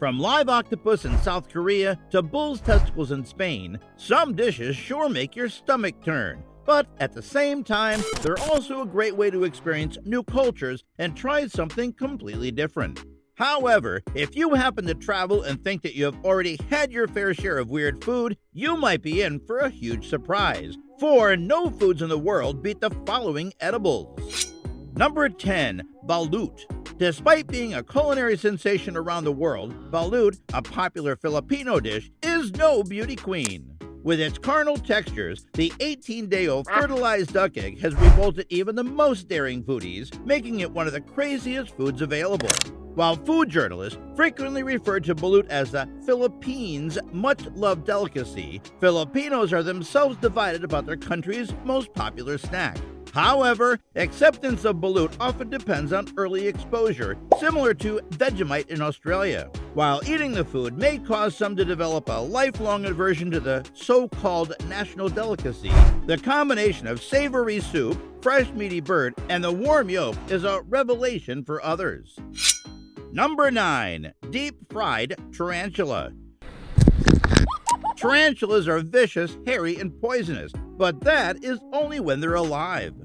From live octopus in South Korea to bull's testicles in Spain, some dishes sure make your stomach turn. But at the same time, they're also a great way to experience new cultures and try something completely different. However, if you happen to travel and think that you have already had your fair share of weird food, you might be in for a huge surprise. For no foods in the world beat the following edibles. Number 10. Balut. Despite being a culinary sensation around the world, balut, a popular Filipino dish, is no beauty queen. With its carnal textures, the 18-day-old fertilized duck egg has revolted even the most daring foodies, making it one of the craziest foods available. While food journalists frequently refer to balut as the Philippines' much-loved delicacy, Filipinos are themselves divided about their country's most popular snack. However, acceptance of balut often depends on early exposure, similar to Vegemite in Australia. While eating the food may cause some to develop a lifelong aversion to the so-called national delicacy, the combination of savory soup, fresh meaty bird, and the warm yolk is a revelation for others. Number 9. Deep-fried tarantula. Tarantulas are vicious, hairy, and poisonous, but that is only when they're alive.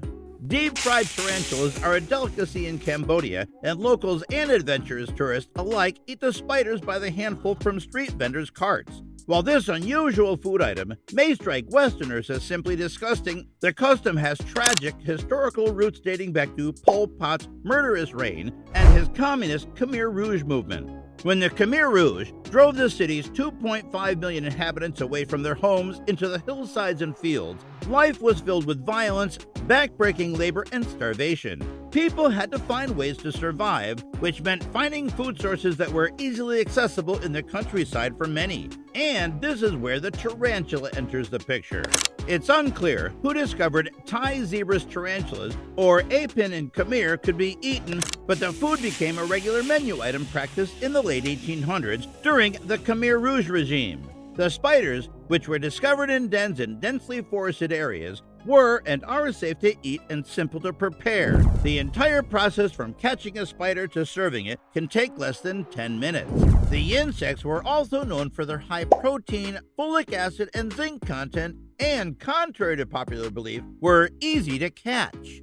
Deep-fried tarantulas are a delicacy in Cambodia, and locals and adventurous tourists alike eat the spiders by the handful from street vendors' carts. While this unusual food item may strike Westerners as simply disgusting, the custom has tragic historical roots dating back to Pol Pot's murderous reign and his communist Khmer Rouge movement. When the Khmer Rouge drove the city's 2.5 million inhabitants away from their homes into the hillsides and fields, life was filled with violence, backbreaking labor, and starvation. People had to find ways to survive, which meant finding food sources that were easily accessible in the countryside for many. And this is where the tarantula enters the picture. It's unclear who discovered Thai zebras tarantulas or apin in Khmer could be eaten, but the food became a regular menu item practiced in the late 1800s during the Khmer Rouge regime. The spiders, which were discovered in dens in densely forested areas, were and are safe to eat and simple to prepare. The entire process from catching a spider to serving it can take less than 10 minutes. The insects were also known for their high protein, folic acid, and zinc content, and contrary to popular belief, were easy to catch.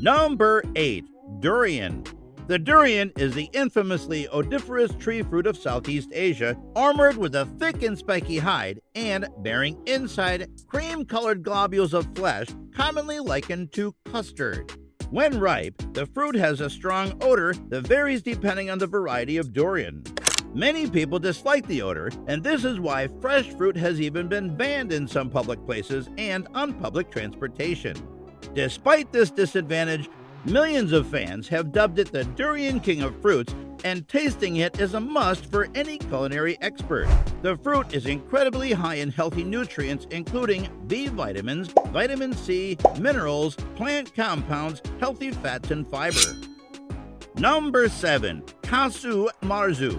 Number 8. Durian. The durian is the infamously odoriferous tree fruit of Southeast Asia, armored with a thick and spiky hide and bearing inside cream-colored globules of flesh commonly likened to custard. When ripe, the fruit has a strong odor that varies depending on the variety of durian. Many people dislike the odor, and this is why fresh fruit has even been banned in some public places and on public transportation. Despite this disadvantage, millions of fans have dubbed it the Durian King of Fruits, and tasting it is a must for any culinary expert. The fruit is incredibly high in healthy nutrients, including B vitamins, vitamin C, minerals, plant compounds, healthy fats, and fiber. Number 7. Casu Marzu.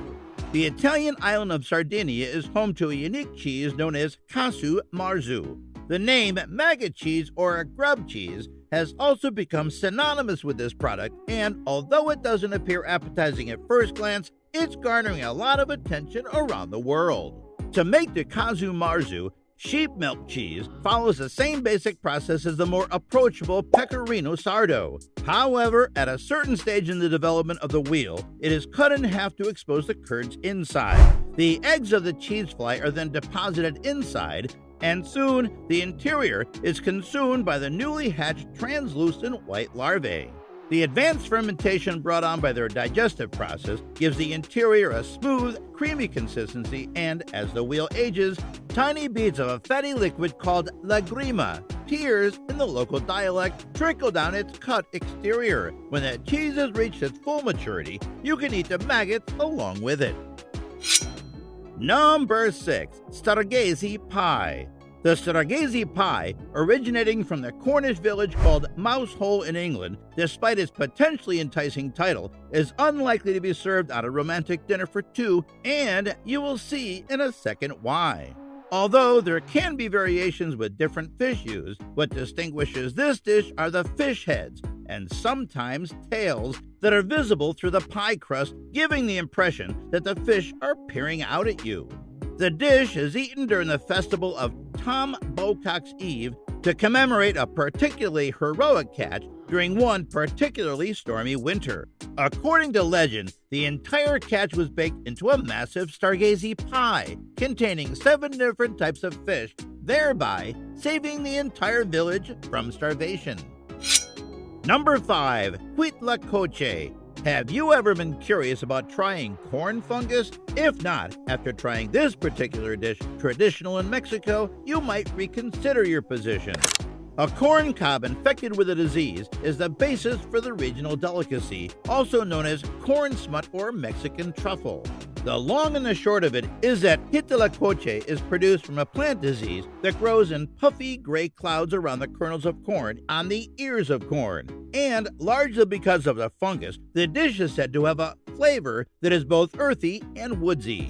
The Italian island of Sardinia is home to a unique cheese known as Casu Marzu. The name maggot cheese or grub cheese has also become synonymous with this product, and although it doesn't appear appetizing at first glance, it's garnering a lot of attention around the world. To make the Casu Marzu, sheep milk cheese follows the same basic process as the more approachable Pecorino Sardo. However, at a certain stage in the development of the wheel, it is cut in half to expose the curds inside. The eggs of the cheese fly are then deposited inside, and soon the interior is consumed by the newly hatched translucent white larvae. The advanced fermentation brought on by their digestive process gives the interior a smooth, creamy consistency, and as the wheel ages, tiny beads of a fatty liquid called lagrima, tears in the local dialect, trickle down its cut exterior. When the cheese has reached its full maturity, you can eat the maggots along with it. Number 6. Stargazy Pie. The Stargazy Pie, originating from the Cornish village called Mousehole in England, despite its potentially enticing title, is unlikely to be served at a romantic dinner for two, and you will see in a second why. Although there can be variations with different fish used, what distinguishes this dish are the fish heads, and sometimes tails that are visible through the pie crust, giving the impression that the fish are peering out at you. The dish is eaten during the festival of Tom Bocock's Eve to commemorate a particularly heroic catch during one particularly stormy winter. According to legend, the entire catch was baked into a massive Stargazy Pie containing 7 different types of fish, thereby saving the entire village from starvation. Number 5. Huitlacoche. Have you ever been curious about trying corn fungus? If not, after trying this particular dish, traditional in Mexico, you might reconsider your position. A corn cob infected with a disease is the basis for the regional delicacy, also known as corn smut or Mexican truffle. The long and the short of it is that Huitlacoche is produced from a plant disease that grows in puffy gray clouds around the kernels of corn on the ears of corn. And largely because of the fungus, the dish is said to have a flavor that is both earthy and woodsy.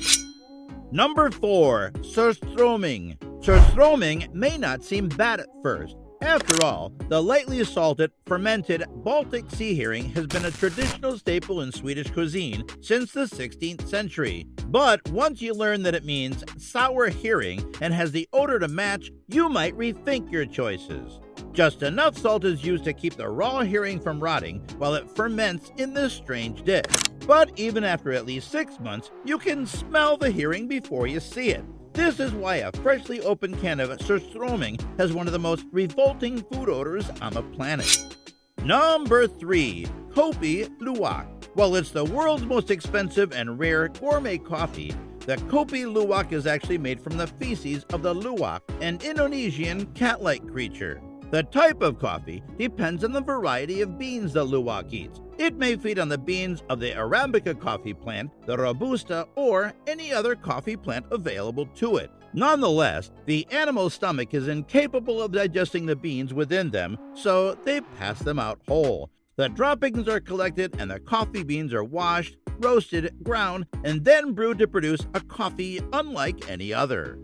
Number 4. Surstromming. Surstromming may not seem bad at first. After all, the lightly salted, fermented Baltic sea herring has been a traditional staple in Swedish cuisine since the 16th century. But once you learn that it means sour herring and has the odor to match, you might rethink your choices. Just enough salt is used to keep the raw herring from rotting while it ferments in this strange dish. But even after at least 6 months, you can smell the herring before you see it. This is why a freshly opened can of Surstromming has one of the most revolting food odors on the planet. Number 3. Kopi Luwak. While it's the world's most expensive and rare gourmet coffee, the Kopi Luwak is actually made from the feces of the luwak, an Indonesian cat-like creature. The type of coffee depends on the variety of beans the luwak eats. It may feed on the beans of the Arabica coffee plant, the Robusta, or any other coffee plant available to it. Nonetheless, the animal's stomach is incapable of digesting the beans within them, so they pass them out whole. The droppings are collected and the coffee beans are washed, roasted, ground, and then brewed to produce a coffee unlike any other.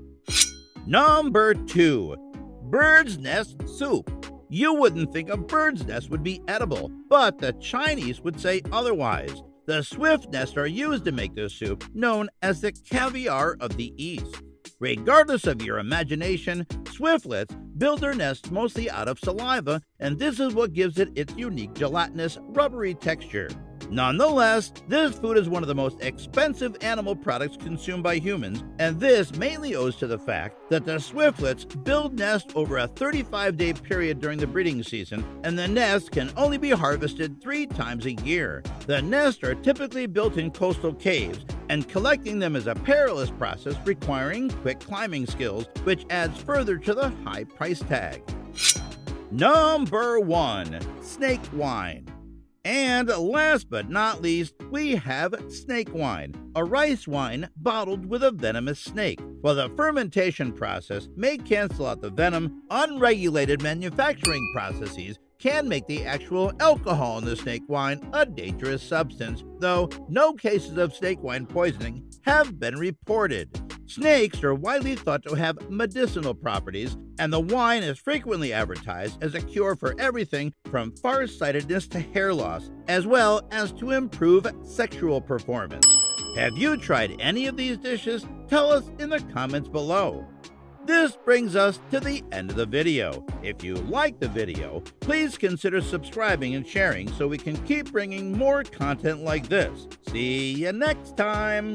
Number 2. Bird's nest soup. You wouldn't think a bird's nest would be edible, but the Chinese would say otherwise. The swift nests are used to make this soup, known as the caviar of the East. Regardless of your imagination, swiftlets build their nests mostly out of saliva, and this is what gives it its unique gelatinous, rubbery texture. Nonetheless, this food is one of the most expensive animal products consumed by humans, and this mainly owes to the fact that the swiftlets build nests over a 35-day period during the breeding season, and the nests can only be harvested 3 times a year. The nests are typically built in coastal caves, and collecting them is a perilous process requiring quick climbing skills, which adds further to the high price tag. Number 1. Snake wine. And last but not least, we have snake wine, a rice wine bottled with a venomous snake. While the fermentation process may cancel out the venom, unregulated manufacturing processes can make the actual alcohol in the snake wine a dangerous substance, though no cases of snake wine poisoning have been reported. Snakes are widely thought to have medicinal properties, and the wine is frequently advertised as a cure for everything from farsightedness to hair loss, as well as to improve sexual performance. Have you tried any of these dishes? Tell us in the comments below. This brings us to the end of the video. If you like the video, please consider subscribing and sharing so we can keep bringing more content like this. See you next time!